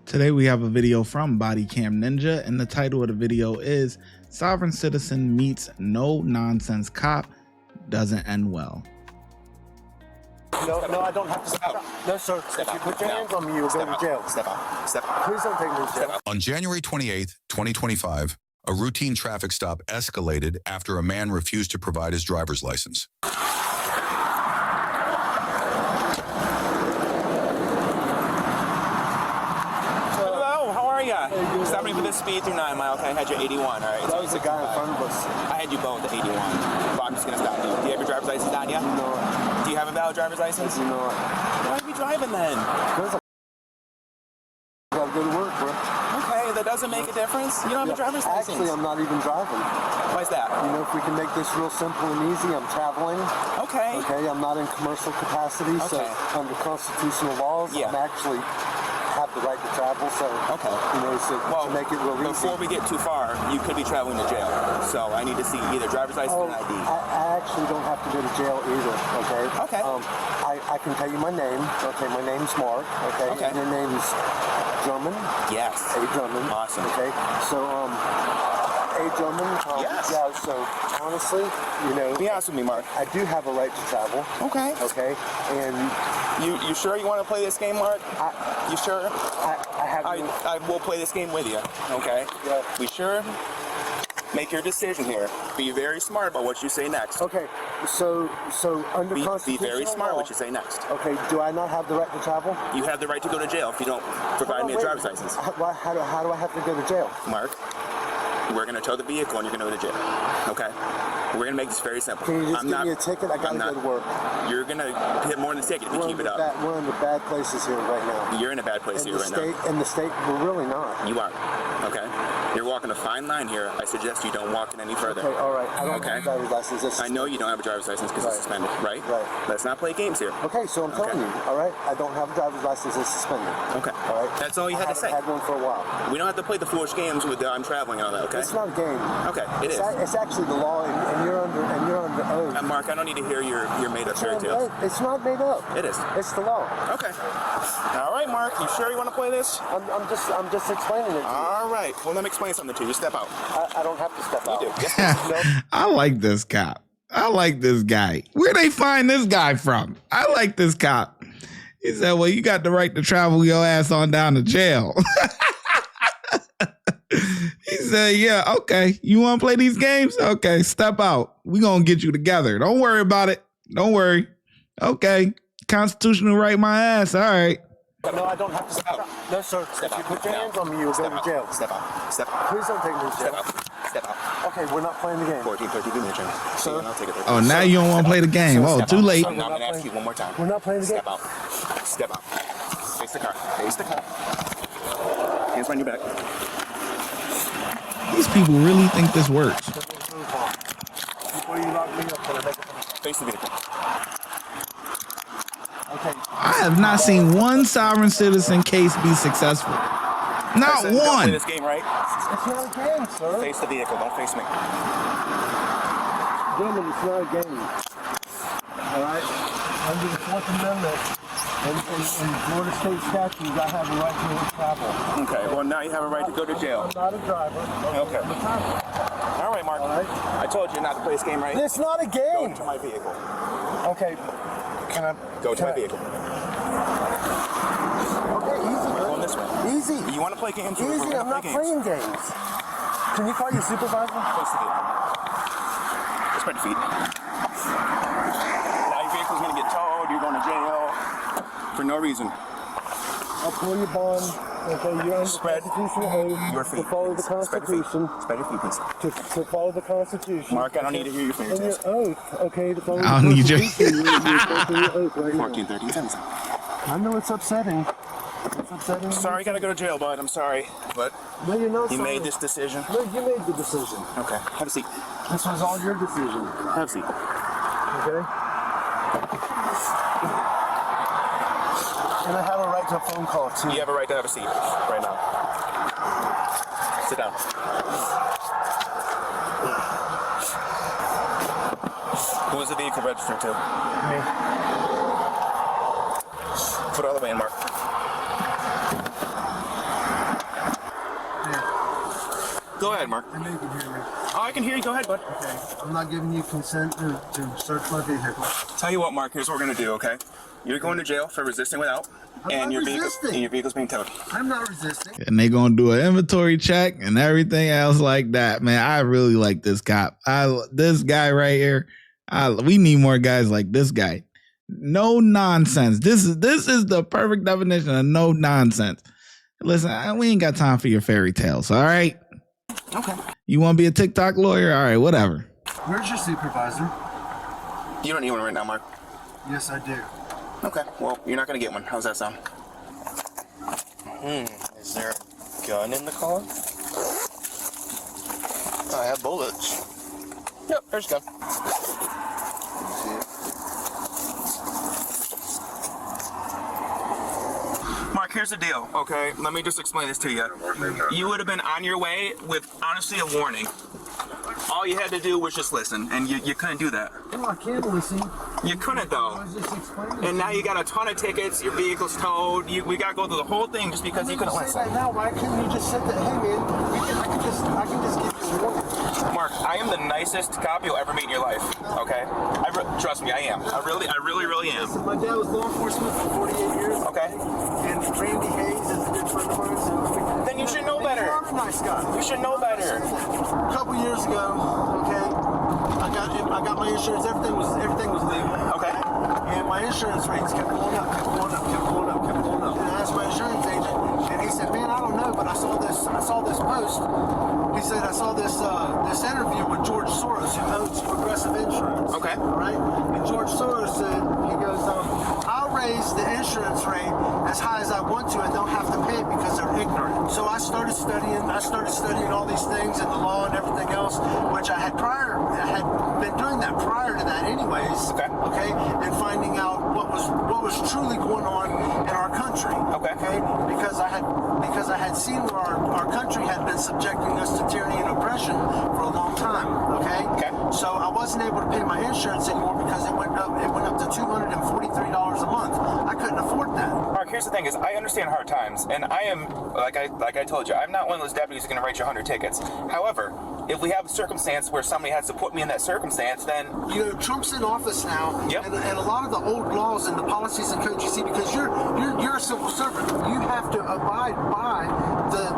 Today we have a video from Bodycam Ninja, and the title of the video is Sovereign Citizen Meets No Nonsense Cop, Doesn't End Well. No, I don't have to step out. No, sir. If you put your hands on me, you'll go to jail. Step out. Step out. Please don't take me to jail. On January 28th, 2025, a routine traffic stop escalated after a man refused to provide his driver's license. Stopping for this speed through 9 Mile. Okay, I had you 81, all right? That was the guy in front of us. I had you both at 81. Well, I'm just going to stop you. Do you have your driver's license on you? No. Do you have a valid driver's license? No. Why are you driving then? Because I gotta go to work, bro. Okay, that doesn't make a difference. You don't have a driver's license. Actually, I'm not even driving. Why is that? You know, if we can make this real simple and easy, I'm traveling. Okay. Okay, I'm not in commercial capacity, so under constitutional laws, I'm actually have the right to travel, so you know, to make it real easy. Before we get too far, you could be traveling to jail. So I need to see either driver's license or an ID. I actually don't have to go to jail either. Okay. I can tell you my name. Okay, my name's Mark. Okay. And your name's German. Yes. A German. Awesome. Okay. So A German. Yes. Yeah. So honestly, you know, be honest with me, Mark. I do have a right to travel. Okay. Okay. And you sure you want to play this game, Mark? You sure? I will play this game with you. Okay. Yeah. We sure? Make your decision here. Be very smart about what you say next. Okay. So under constitutional be very smart law, what you say next. Okay. Do I not have the right to travel? You have the right to go to jail if you don't provide me a driver's license. How do I have to go to jail? Mark, we're going to tow the vehicle and you're going to go to jail. Okay? We're going to make this very simple. Can you just give me a ticket? I got to go to work. You're going to hit more than a ticket if you keep it up. We're in the bad places here right now. You're in a bad place here right now. In the state, we're really not. You are. Okay? You're walking a fine line here. I suggest you don't walk it any further. Okay, all right. I don't have a driver's license. I know you don't have a driver's license because it's suspended, right? Right. Let's not play games here. Okay, so I'm telling you, all right? I don't have a driver's license. It's suspended. Okay. All right? That's all you had to say. I haven't had one for a while. We don't have to play the foolish games with I'm traveling and all that, okay? It's not a game. Okay, it is. It's actually the law, and you're under oath. Mark, I don't need to hear your made-up fairy tales. It's not made up. It is. It's the law. Okay. All right, Mark. You sure you want to play this? I'm just explaining it to you. All right. Well, let me explain something to you. Step out. I don't have to step out. You do. I like this cop. I like this guy. Where they find this guy from? I like this cop. He said, well, you got the right to travel your ass on down to jail. He said, yeah, okay. You want to play these games? Okay, step out. We going to get you together. Don't worry about it. Don't worry. Okay. Constitutional right my ass. All right. No, I don't have to step out. No, sir. If you put your hands on me, you'll go to jail. Step out. Step out. Please don't take me to jail. Step out. Step out. Okay, we're not playing the game. 14, 13, give me a chance. Sir? I'll take it. Oh, now you don't want to play the game. Oh, too late. I'm going to ask you one more time. We're not playing the game. Step out. Step out. Face the car. Face the car. Hands behind your back. These people really think this works. Before you lock me up, can I make it? Face the vehicle. Okay. I have not seen one sovereign citizen case be successful. Not Don't play one. this game, right? It's not a game, sir. Face the vehicle. Don't face me. Gentlemen, it's not a game. All right? Under the Fourth Amendment and Florida State statutes, I have a right to travel. Okay. Well, now you have a right to go to jail. I'm not a driver. Okay. I'm a driver. All right, Mark. All right. I told you not to play this game, right? It's not a Go game. to my vehicle. Okay. Can I Go to my vehicle. Okay, easy. We're going this way. Easy. You want to play games? Easy. I'm not playing games. Can you call your supervisor? Face the vehicle. Spread your feet. Now your vehicle's going to get towed. You're going to jail for no reason. I'll pull your bond. Okay, you're under constitutional oath Your feet. to follow the Constitution. Spread your feet, please. To follow the Constitution. Mark, I don't need to hear your fairy And your tales. oath, okay, to follow I don't the need your- Constitution. You're supposed to your oath right 14, now. 13, 17. I know it's upsetting. It's upsetting. Sorry, you got to go to jail, bud. I'm sorry. But No, you're not you sorry. made this decision. No, you made the decision. Okay. Have a seat. This was all your decision. Have a seat. Okay? And I have a right to a phone call, too. You have a right to have a seat right now. Sit down. Who is the vehicle registered to? Me. Foot all the way in, Mark. Go ahead, Mark. I know you can hear me. Oh, I can hear you. Go ahead, bud. Okay. I'm not giving you consent to search my vehicle. Tell you what, Mark. Here's what we're gonna do. Okay? You're going to jail for resisting without, and your vehicle's being towed. I'm not resisting. And they gonna do an inventory check and everything else like that. Man, I really like this cop. This guy right here. We need more guys like this guy. No nonsense. This is the perfect definition of no nonsense. Listen, we ain't got time for your fairy tales. All right. Okay. You want to be a TikTok lawyer? All right, whatever. Where's your supervisor? You don't need one right now, Mark. Yes, I do. Okay. Well, you're not gonna get one. How's that sound? Is there a gun in the car? I have bullets. Yep. There's a gun. Mark, here's the deal, okay? Let me just explain this to you. You would have been on your way with, honestly, a warning. All you had to do was just listen, and you couldn't do that. No, I can't listen. You couldn't, though. I was just explaining. And now you got a ton of tickets, your vehicle's towed, we got to go through the whole thing just because you couldn't say listen. that now. Why couldn't you just say that? Hey, man, I can just give you a warning. Mark, I am the nicest cop you'll ever meet in your life, okay? Trust me, I am. I really am. So my dad was law enforcement for 48 years. Okay. And Randy Hayes is a good friend of mine. So Then you should know better. You're a nice guy. You should know better. A couple years ago, okay, I got my insurance. Everything was legal. Okay. And my insurance rates kept going up. And I asked my insurance agent, and he said, "Man, I don't know, but I saw this post." He said, "I saw this interview with George Soros, who owns Progressive Insurance." Okay. All right. And George Soros said, he goes, "I'll raise the insurance rate as high as I want to, and they'll have to pay it because they're ignorant." So I started studying all these things and the law and everything else, which I had been doing that prior to that anyways. Okay. Okay. And finding out what was truly going on in our country. Okay. Okay. Because I had seen where our country had been subjecting us to tyranny and oppression for a long time. Okay. Okay. So I wasn't able to pay my insurance anymore because it went up to $243 a month. I couldn't afford that. Mark, here's the thing: is I understand hard times, and I am like I told you, I'm not one of those deputies who's going to write you 100 tickets. However, if we have a circumstance where somebody has to put me in that circumstance, then Trump's in office now. Yep. And a lot of the old laws and the policies and codes you see, because you're a civil servant, you have to abide by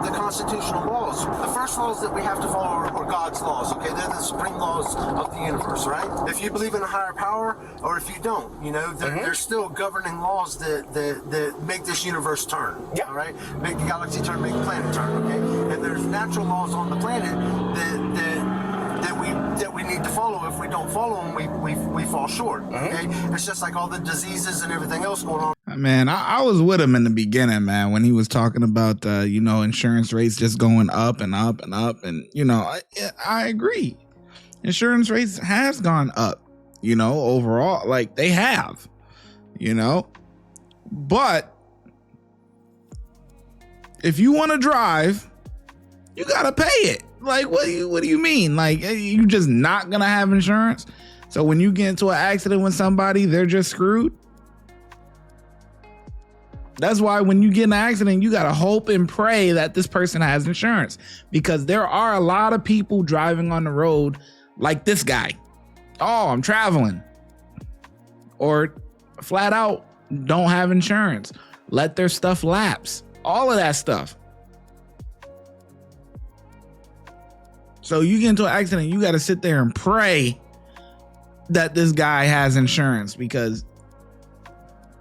the constitutional laws. The first laws that we have to follow are God's laws. Okay, they're the supreme laws of the universe, right? If you believe in a higher power, or if you don't, there's still governing laws that make this universe turn. Yeah. All right, make the galaxy turn, make the planet turn. Okay, and there's natural laws on the planet that we need to follow. If we don't follow them, we fall short. Okay, it's just like all the diseases and everything else going on. Man, I was with him in the beginning, man, when he was talking about, insurance rates just going up and up and up. And, I agree. Insurance rates has gone up, overall, like they have, but if you want to drive, you got to pay it. Like, what do you mean? Like, you just not going to have insurance? So when you get into an accident with somebody, they're just screwed? That's why when you get in an accident, you got to hope and pray that this person has insurance, because there are a lot of people driving on the road like this guy. Oh, I'm traveling. Or flat out don't have insurance. Let their stuff lapse. All of that stuff. So you get into an accident, you got to sit there and pray that this guy has insurance, because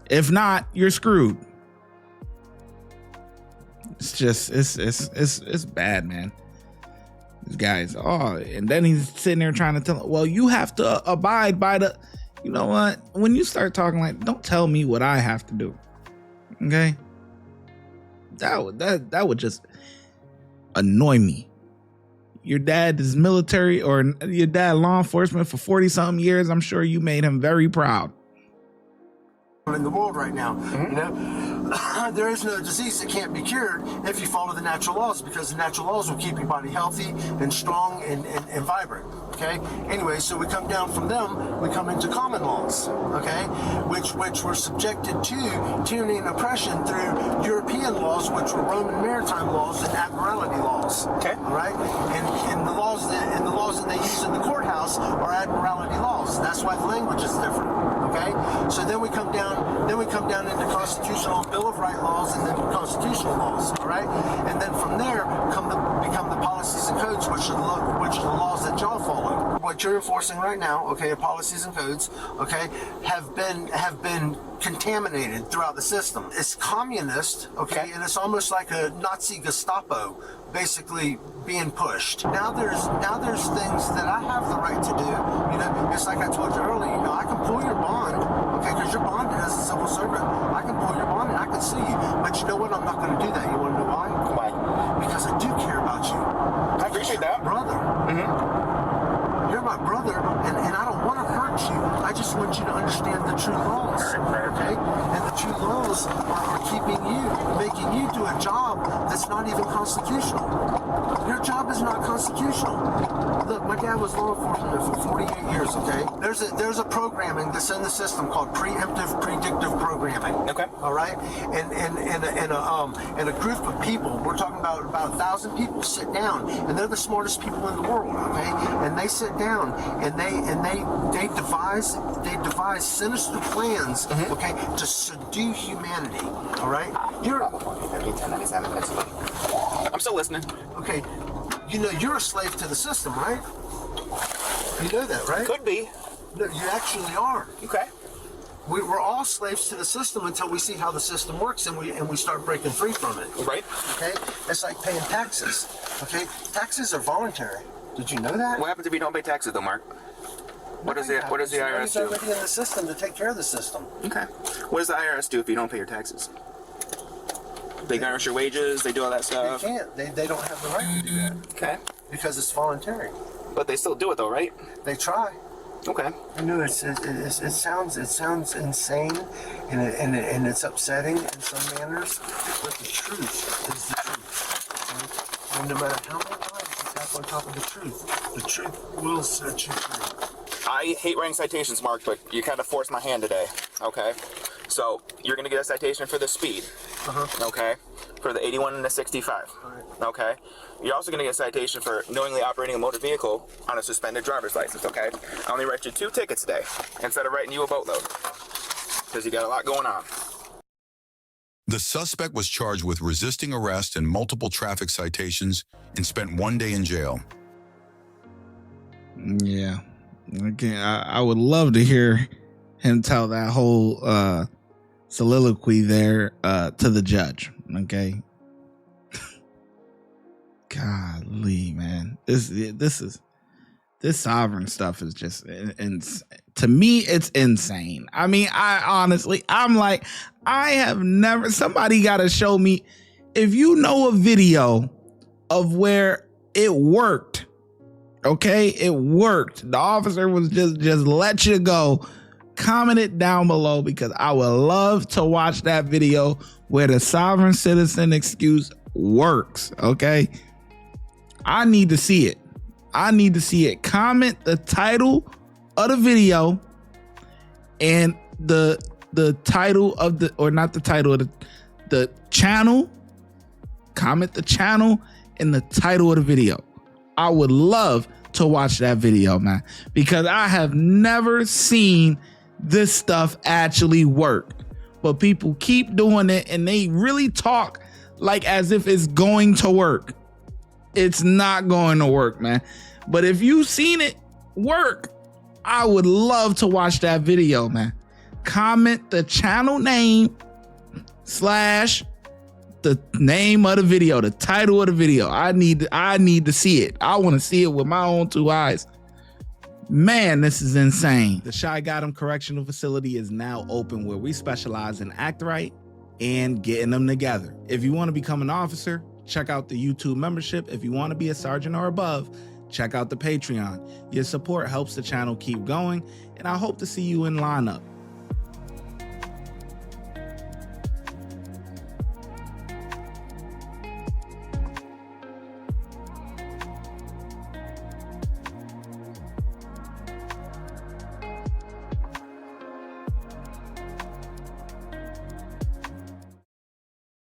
if not, you're screwed. It's just, it's bad, man. This guy's, and then he's sitting there trying to tell, well, you have to abide by the, you know what? When you start talking like, don't tell me what I have to do. Okay? That would just annoy me. Your dad is military, or your dad law enforcement for 40 something years. I'm sure you made him very proud. In the world right now, there is no disease that can't be cured if you follow the natural laws, because the natural laws will keep your body healthy and strong and vibrant. Okay. Anyway, so we come down from them, we come into common laws. Okay, which were subjected to tyranny and oppression through European laws, which were Roman maritime laws and admiralty laws. Okay. All right. And the laws that they use in the courthouse are admiralty laws. That's why the language is different. Okay. So then we come down into constitutional Bill of Rights laws and then constitutional laws. All right. And then from there become the policies and codes, which are the laws that y'all follow. What you're enforcing right now, okay, policies and codes, okay, have been contaminated throughout the system. It's communist, okay, and it's almost like a Nazi Gestapo basically being pushed. Now there's things that I have the right to do. You know, it's like I told you earlier, you know, I can pull your bond, okay, because you're bonded as a civil servant. I can pull your bond and I can sue you. But you know what? I'm not going to do that. You want to know why? Why? Because I do care about you. I appreciate that. Brother. You're my brother, and I don't want to hurt you. I just want you to understand the true laws, okay? And the true laws are making you do a job that's not even constitutional. Your job is not constitutional. Look, my dad was law enforcement for 48 years, okay? There's a programming that's in the system called preemptive predictive programming. Okay. All right? And a group of people, we're talking about 1,000 people, sit down, and they're the smartest people in the world, okay? And they sit down and they devise sinister plans, okay, to subdue humanity. All right? I'm still listening. Okay, you know you're a slave to the system, right? You know that, right? Could be. No, you actually are. Okay. We're all slaves to the system until we see how the system works and we start breaking free from it. Right. Okay? It's like paying taxes. Okay? Taxes are voluntary. Did you know that? What happens if you don't pay taxes, though, Mark? What does the IRS do? It's already in the system to take care of the system. Okay. What does the IRS do if you don't pay your taxes? They garnish your wages. They do all that stuff. They can't. They don't have the right to do that. Okay. Because it's voluntary. But they still do it, though, right? They try. Okay. I know it sounds insane and it's upsetting in some manners, but the truth is the truth. And no matter how many times you tap on top of the truth will set you free. I hate writing citations, Mark, but you kind of forced my hand today. Okay. So you're gonna get a citation for the speed. Okay. For the 81 and the 65. Okay. You're also gonna get a citation for knowingly operating a motor vehicle on a suspended driver's license. Okay. I only write you 2 tickets today instead of writing you a boatload because you got a lot going on. The suspect was charged with resisting arrest and multiple traffic citations and spent 1 day in jail. Yeah. Again, I would love to hear him tell that whole soliloquy there to the judge. Okay. Golly, man. This sovereign stuff is just, to me, it's insane. I mean, I'm like, I have never, somebody got to show me, if you know a video of where it worked, okay, it worked. The officer was just let you go. Comment it down below because I would love to watch that video where the sovereign citizen excuse works. Okay, I need to see it. Comment the title of the video and the title of the, or not the title of the channel. Comment the channel and the title of the video. I would love to watch that video, man, because I have never seen this stuff actually work. But people keep doing it and they really talk like as if it's going to work. It's not going to work, man. But if you've seen it work, I would love to watch that video, man. Comment the channel name / the name of the video, the title of the video. I need to see it. I want to see it with my own 2 eyes. Man, this is insane. The ShyGotEm Correctional Facility is now open, where we specialize in act right and getting them together. If you want to become an officer, check out the YouTube membership. If you want to be a sergeant or above, check out the Patreon. Your support helps the channel keep going, and I hope to see you in lineup.